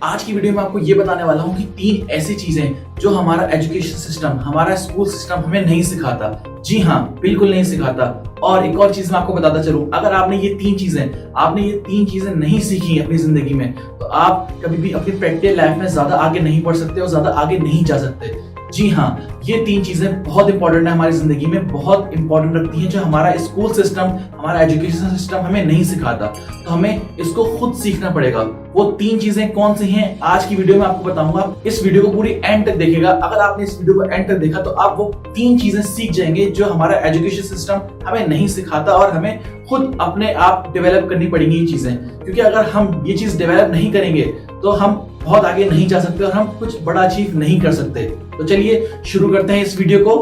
आज की वीडियो में आपको ये बताने वाला हूँ कि 3 ऐसी चीजें जो हमारा एजुकेशन सिस्टम, हमारा स्कूल सिस्टम हमें नहीं सिखाता। जी हाँ, बिल्कुल नहीं सिखाता। और एक और चीज मैं आपको बताता चलूं, अगर आपने ये 3 चीजें नहीं सीखी अपनी जिंदगी में, तो आप कभी भी अपनी प्रैक्टिकल लाइफ में ज्यादा आगे नहीं बढ़ सकते और ज्यादा आगे नहीं जा सकते। जी हाँ, ये 3 चीजें बहुत इंपॉर्टेंट है हमारी जिंदगी में, बहुत इंपॉर्टेंट रखती हैं, जो हमारा स्कूल सिस्टम, हमारा एजुकेशन सिस्टम हमें नहीं सिखाता। तो हमें इसको खुद सीखना पड़ेगा। वो 3 चीजें कौन सी हैं, आज की वीडियो में आपको बताऊंगा। इस वीडियो को पूरी एंड तक देखिएगा। अगर आपने इस वीडियो को एंड तक देखा तो आप वो 3 चीजें सीख जाएंगे जो हमारा एजुकेशन सिस्टम हमें नहीं सिखाता, और हमें खुद अपने आप डेवलप करनी पड़ेंगी ये चीजें। क्योंकि अगर हम ये चीज डेवलप नहीं करेंगे तो हम बहुत आगे नहीं जा सकते और हम कुछ बड़ा अचीव नहीं कर सकते। तो चलिए शुरू करते हैं इस वीडियो को।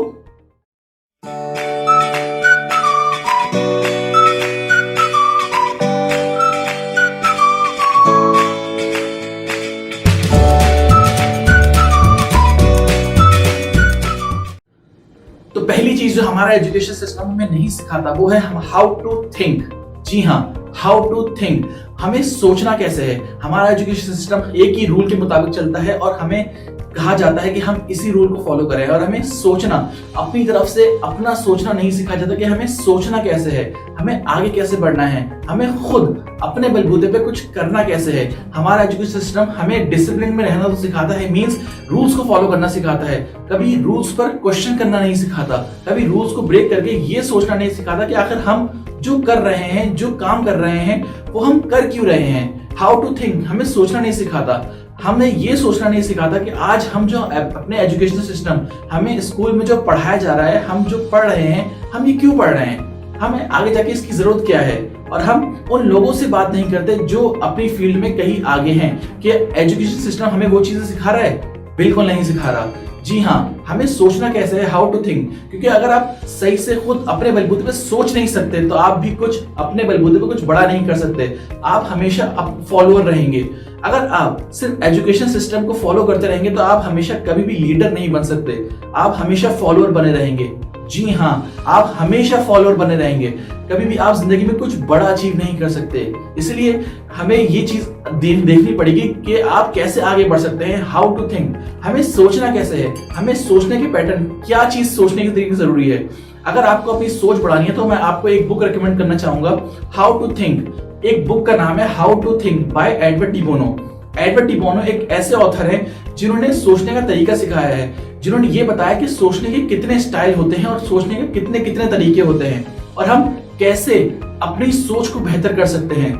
तो पहली चीज जो हमारा एजुकेशन सिस्टम हमें नहीं सिखाता वो है हाउ टू थिंक। जी हाँ, हाउ टू थिंक, हमें सोचना कैसे है। हमारा एजुकेशन सिस्टम एक ही रूल के मुताबिक चलता है और हमें कहा जाता है कि हम इसी रूल को फॉलो करें, और हमें सोचना, अपनी तरफ से अपना सोचना नहीं सिखाया जाता कि हमें सोचना कैसे है, हमें आगे कैसे बढ़ना है, हमें खुद अपने बलबूते पे कुछ करना कैसे है। हमारा एजुकेशन सिस्टम हमें डिसिप्लिन में रहना तो सिखाता है, मींस रूल्स को फॉलो करना सिखाता है, कभी रूल्स पर क्वेश्चन करना नहीं सिखाता, कभी रूल्स को ब्रेक करके ये सोचना नहीं सिखाता कि आखिर हम जो कर रहे हैं, जो काम कर रहे हैं, वो हम कर क्यों रहे हैं। हाउ टू थिंक हमें सोचना नहीं सिखाता। हमें ये सोचना नहीं सिखाता कि आज हम जो अपने एजुकेशन सिस्टम, हमें स्कूल में जो पढ़ाया जा रहा है, हम जो पढ़ रहे हैं, हम ये क्यों पढ़ रहे हैं, हमें आगे जाके इसकी जरूरत क्या है। और हम उन लोगों से बात नहीं करते जो अपनी फील्ड में कहीं आगे हैं कि एजुकेशन सिस्टम हमें वो चीजें सिखा रहा है, बिल्कुल नहीं सिखा रहा। जी हाँ, हमें सोचना कैसे है, हाउ टू थिंक। क्योंकि अगर आप सही से खुद अपने बलबूते पे सोच नहीं सकते तो आप भी कुछ अपने बलबूते पे कुछ बड़ा नहीं कर सकते। आप हमेशा फॉलोअर रहेंगे। अगर आप सिर्फ एजुकेशन सिस्टम को फॉलो करते रहेंगे तो आप हमेशा कभी भी लीडर नहीं बन सकते। आप हमेशा फॉलोअर बने रहेंगे। जी हाँ, आप हमेशा फॉलोअर बने रहेंगे। कभी भी आप जिंदगी में कुछ बड़ा अचीव नहीं कर सकते। इसलिए हमें ये चीज देखनी पड़ेगी कि आप कैसे आगे बढ़ सकते हैं। हाउ टू थिंक, हमें सोचना कैसे है, हमें सोचने के पैटर्न, क्या चीज सोचने के तरीके जरूरी है। अगर आपको अपनी सोच बढ़ानी है तो मैं आपको एक बुक रेकमेंड करना चाहूंगा, हाउ टू थिंक। एक बुक का नाम है how to think by Edward de Bono. Edward de Bono एक ऐसे ऑथर हैं जिन्होंने सोचने का तरीका सिखाया है, जिन्होंने ये बताया कि सोचने के कितने स्टाइल होते हैं और सोचने के कितने कितने तरीके होते हैं, और हम कैसे अपनी सोच को बेहतर कर सकते हैं,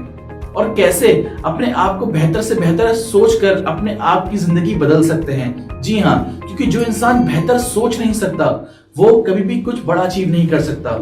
और कैसे अपने आप को बेहतर से बेहतर सोचकर अपने आप की जिंदगी बदल सकते हैं। जी हाँ, क्योंकि जो इंसान बेहतर सोच नहीं सकता वो कभी भी कुछ बड़ा अचीव नहीं कर सकता।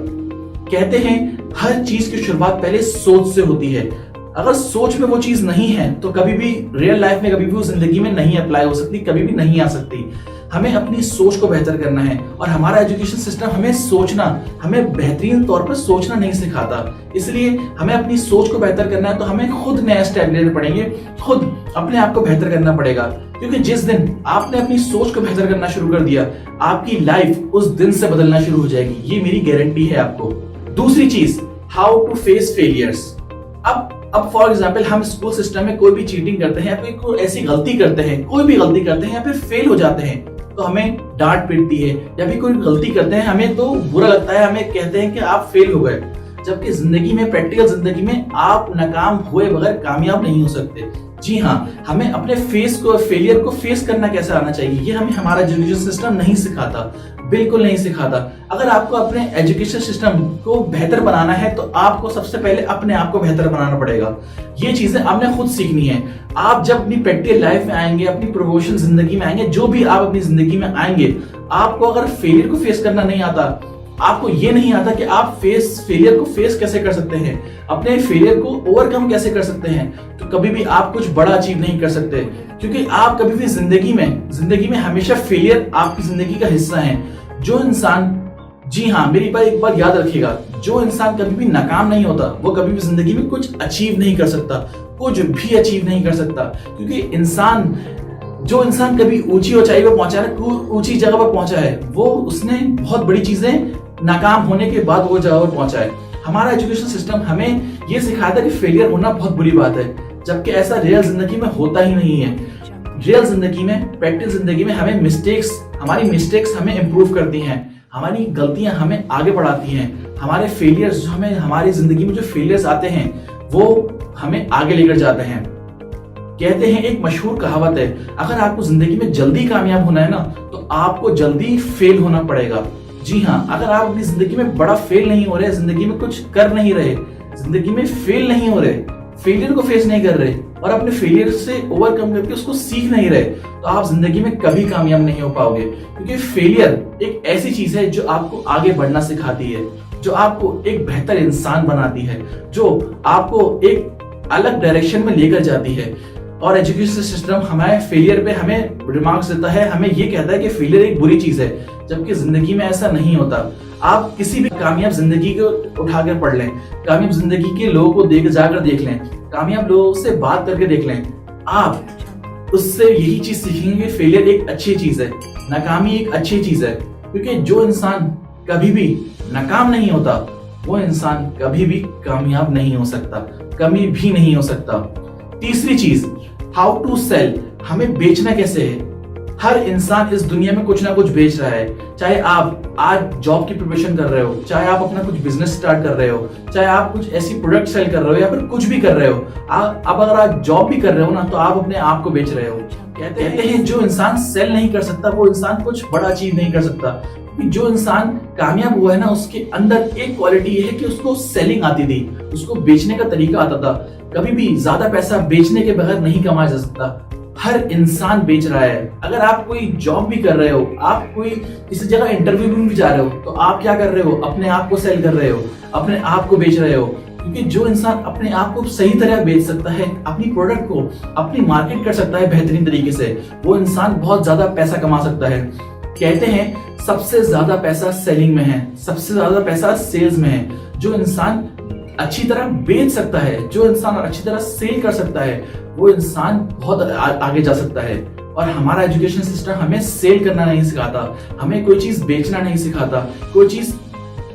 कहते हैं हर चीज की शुरुआत पहले सोच से होती है। अगर सोच में वो चीज नहीं है तो कभी भी रियल लाइफ में, कभी भी वो जिंदगी में नहीं अप्लाई हो सकती, कभी भी नहीं आ सकती। हमें अपनी सोच को बेहतर करना है, और हमारा एजुकेशन सिस्टम हमें सोचना, हमें बेहतरीन तौर पर सोचना नहीं सिखाता। इसलिए हमें अपनी सोच को बेहतर करना है तो हमें खुद नया स्टेप लेने पड़ेंगे, खुद अपने आप को बेहतर करना पड़ेगा। क्योंकि जिस दिन आपने अपनी सोच को बेहतर करना शुरू कर दिया, आपकी लाइफ उस दिन से बदलना शुरू हो जाएगी। ये मेरी गारंटी है आपको। दूसरी चीज, हाउ टू फेस फेलियर्स। अब फॉर एग्जाम्पल हम स्कूल सिस्टम में कोई भी चीटिंग करते हैं या फिर कोई ऐसी गलती करते हैं, कोई भी गलती करते हैं या फिर फेल हो जाते हैं तो हमें डांट पीटती है, या फिर कोई गलती करते हैं हमें तो बुरा लगता है, हमें कहते हैं कि आप फेल हो गए। जबकि जिंदगी में, प्रैक्टिकल जिंदगी में आप नाकाम हुए बगैर कामयाब नहीं हो सकते। जी हाँ, हमें अपने फेलियर को फेस करना कैसे आना चाहिए, ये हमें हमारा एजुकेशन सिस्टम नहीं सिखाता, बिल्कुल नहीं सिखाता। अगर आपको अपने एजुकेशन सिस्टम को बेहतर बनाना है तो आपको सबसे पहले अपने आप को बेहतर बनाना पड़ेगा। ये चीजें आपने खुद सीखनी है। आप जब अपनी प्रैक्टिकल लाइफ में आएंगे, अपनी प्रोफेशनल जिंदगी में आएंगे, जो भी आप अपनी जिंदगी में आएंगे, आपको अगर फेलियर को फेस करना नहीं आता, आपको ये नहीं आता कि आप फेलियर को फेस कैसे कर सकते हैं, अपने फेलियर को ओवरकम कैसे कर सकते हैं, तो कभी भी आप कुछ बड़ा अचीव नहीं कर सकते। क्योंकि आप कभी भी जिंदगी में हमेशा फेलियर आपकी जिंदगी का हिस्सा है। जो इंसान, जी हाँ, मेरी बात एक बार याद रखिएगा, जो इंसान कभी भी नाकाम नहीं होता वो कभी भी जिंदगी में कुछ अचीव नहीं कर सकता, कुछ भी अचीव नहीं कर सकता। क्योंकि जो इंसान कभी ऊंची ऊंचाई पर पहुंचा है, ऊंची जगह पर पहुंचा है, वो उसने बहुत बड़ी चीजें नाकाम होने के बाद वो जगह पर पहुंचा है। हमारा एजुकेशन सिस्टम हमें ये सिखाता है कि फेलियर होना बहुत बुरी बात है। जबकि ऐसा रियल जिंदगी में होता ही नहीं है। रियल जिंदगी में, प्रैक्टिकल जिंदगी में हमें हमारी मिस्टेक्स हमें इम्प्रूव करती हैं, हमारी गलतियां हमें आगे बढ़ाती हैं, हमारे फेलियर्स जो हमें हमारी जिंदगी में जो फेलियर्स आते हैं वो हमें आगे लेकर जाते हैं। कहते हैं, एक मशहूर कहावत है, अगर आपको जिंदगी में जल्दी कामयाब होना है ना तो आपको जल्दी फेल होना पड़ेगा। जी हाँ, अगर आप अपनी जिंदगी में बड़ा फेल नहीं हो रहे, जिंदगी में कुछ कर नहीं रहे, जिंदगी में फेल नहीं हो रहे, फेलियर को फेस नहीं कर रहे और अपने फेलियर से ओवरकम करके उसको सीख नहीं रहे, तो आप जिंदगी में कभी कामयाब नहीं हो पाओगे। क्योंकि फेलियर एक ऐसी चीज है जो आपको आगे बढ़ना सिखाती है, जो आपको एक बेहतर इंसान बनाती है, जो आपको एक अलग डायरेक्शन में लेकर जाती है। और एजुकेशन सिस्टम हमारे फेलियर पे हमें रिमार्क्स देता है, हमें ये कहता है कि फेलियर एक बुरी चीज है, जबकि जिंदगी में ऐसा नहीं होता। आप किसी भी कामयाब जिंदगी को उठाकर पढ़ लें, कामयाब जिंदगी के लोगों को जाकर देख लें, कामयाब लोगों से बात करके देख लें, आप उससे यही चीज सीखेंगे कि फेलियर एक अच्छी चीज है, नाकामी एक अच्छी चीज है। क्योंकि जो इंसान कभी भी नाकाम नहीं होता वो इंसान कभी भी कामयाब नहीं हो सकता, कभी भी नहीं हो सकता। तीसरी चीज, हाउ टू सेल, हमें बेचना कैसे है। हर इंसान इस दुनिया में कुछ ना कुछ बेच रहा है, चाहे आप आज जॉब की प्रिपरेशन कर रहे हो, चाहे आप अपना कुछ बिजनेस स्टार्ट कर रहे हो, चाहे आप कुछ ऐसी प्रोडक्ट सेल कर रहे हो या फिर कुछ भी कर रहे हो। अब अगर आप जॉब भी कर रहे हो ना तो आप अपने आप को बेच रहे हो। कहते हैं जो इंसान सेल नहीं कर सकता वो इंसान कुछ बड़ा अचीव नहीं कर सकता। जो इंसान कामयाब हुआ है ना उसके अंदर एक क्वालिटी है कि उसको सेलिंग आती थी, उसको बेचने का तरीका आता था। कभी भी ज्यादा पैसा बेचने के बगैर नहीं कमाया जा सकता। हर इंसान बेच रहा है। अगर आप कोई जॉब भी कर रहे हो, आप कोई किसी जगह इंटरव्यू में भी जा रहे हो, तो आप क्या कर रहे हो, अपने आप को सेल कर रहे हो, अपने आप को बेच रहे हो। क्योंकि जो इंसान अपने आप को सही तरह बेच सकता है, अपनी प्रोडक्ट को अपनी मार्केट कर सकता है बेहतरीन तरीके से, वो इंसान बहुत ज्यादा पैसा कमा सकता है। कहते हैं सबसे ज्यादा पैसा सेलिंग में है, सबसे ज्यादा पैसा सेल्स में है। जो इंसान अच्छी तरह बेच सकता है, जो इंसान अच्छी तरह सेल कर सकता है, वो इंसान बहुत आगे जा सकता है। और हमारा एजुकेशन सिस्टम हमें सेल करना नहीं सिखाता, हमें कोई चीज बेचना नहीं सिखाता, कोई चीज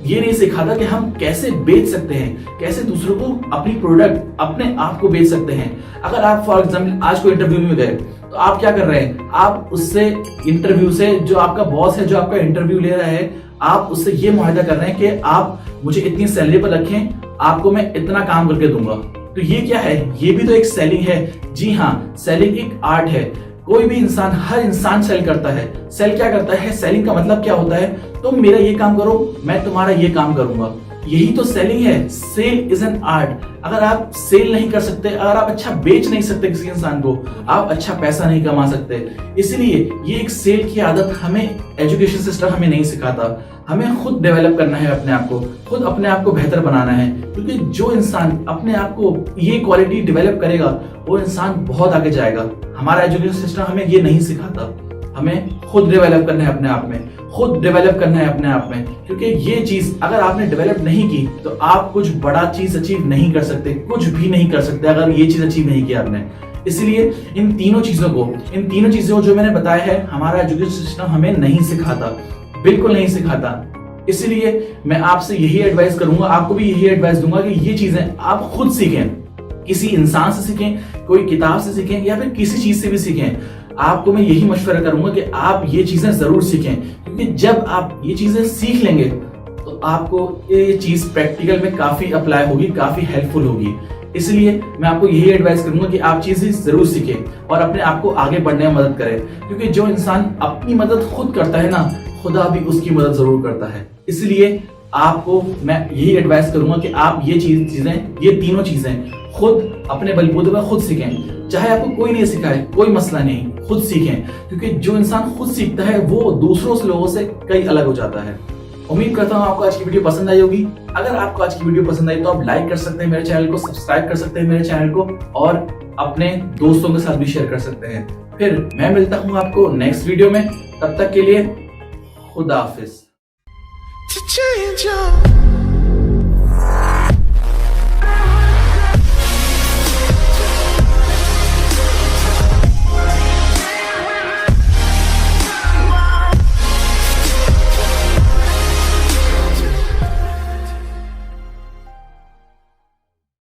ये नहीं सिखाता कि हम कैसे बेच सकते हैं, कैसे दूसरों को अपनी प्रोडक्ट अपने आप को बेच सकते हैं। अगर आप फॉर एग्जाम्पल आज कोई इंटरव्यू में गए तो आप क्या कर रहे हैं, आप उससे इंटरव्यू से जो आपका बॉस है जो आपका इंटरव्यू ले रहा है, आप उससे ये मुआहदा कर रहे हैं कि आप मुझे इतनी सैलरी पर रखें, आपको मैं इतना काम करके दूंगा। तो ये क्या है, ये भी तो एक सेलिंग है। जी हाँ, सेलिंग एक आर्ट है। कोई भी इंसान, हर इंसान सेल करता है। सेल क्या करता है, सेलिंग का मतलब क्या होता है, तुम मेरा ये काम करो, मैं तुम्हारा ये काम करूंगा। यही तो सेलिंग है। Sell is an art. अगर आप सेल नहीं कर सकते, अगर आप अच्छा बेच नहीं सकते किसी इंसान को, आप अच्छा पैसा नहीं कमा सकते। इसलिए ये एक सेल की आदत हमें एजुकेशन सिस्टम हमें नहीं सिखाता। हमें खुद डेवलप करना है अपने आप को, खुद अपने आप को बेहतर बनाना है। क्योंकि जो इंसान अपने आप को ये क्वालिटी डेवलप करेगा वो इंसान बहुत आगे जाएगा। हमारा एजुकेशन सिस्टम हमें ये नहीं सिखाता। हमें खुद डेवलप करना है अपने आप में, खुद डेवलप करना है अपने आप में। क्योंकि ये चीज अगर आपने डेवलप नहीं की तो आप कुछ बड़ा चीज अचीव नहीं कर सकते, कुछ भी नहीं कर सकते अगर ये चीज अचीव नहीं किया आपने। इसलिए इन तीनों चीजों को जो मैंने बताया है, हमारा एजुकेशन सिस्टम हमें नहीं सिखाता, बिल्कुल नहीं सिखाता। इसलिए मैं आपसे यही एडवाइस करूंगा, आपको भी यही एडवाइस दूंगा कि ये चीजें आप खुद सीखें, किसी इंसान से सीखें, कोई किताब से सीखें या फिर किसी चीज से भी सीखें। आपको मैं यही मशवरा करूंगा कि आप ये चीजें जरूर सीखें, क्योंकि जब आप ये चीजें सीख लेंगे तो आपको ये चीज प्रैक्टिकल में काफी अप्लाई होगी, काफी हेल्पफुल होगी। इसलिए मैं आपको यही एडवाइस करूंगा कि आप चीजें जरूर सीखें और अपने आप को आगे बढ़ने में मदद करें। क्योंकि जो इंसान अपनी मदद खुद करता है ना, खुदा भी उसकी मदद जरूर करता है। इसलिए आपको मैं यही एडवाइस करूंगा कि आप ये तीनों चीजें खुद अपने बलबूते पर खुद सीखें। चाहे आपको कोई नहीं सिखाए, कोई मसला नहीं, खुद सीखें। क्योंकि जो इंसान खुद सीखता है वो दूसरों से लोगों से कई अलग हो जाता है। उम्मीद करता हूँ आपको आज की वीडियो पसंद आई होगी। अगर आपको आज की वीडियो पसंद आई तो आप लाइक कर सकते हैं मेरे चैनल को, सब्सक्राइब कर सकते हैं मेरे चैनल को और अपने दोस्तों के साथ भी शेयर कर सकते हैं। फिर मैं मिलता हूँ आपको नेक्स्ट वीडियो में। तब तक के लिए खुदा हाफिज।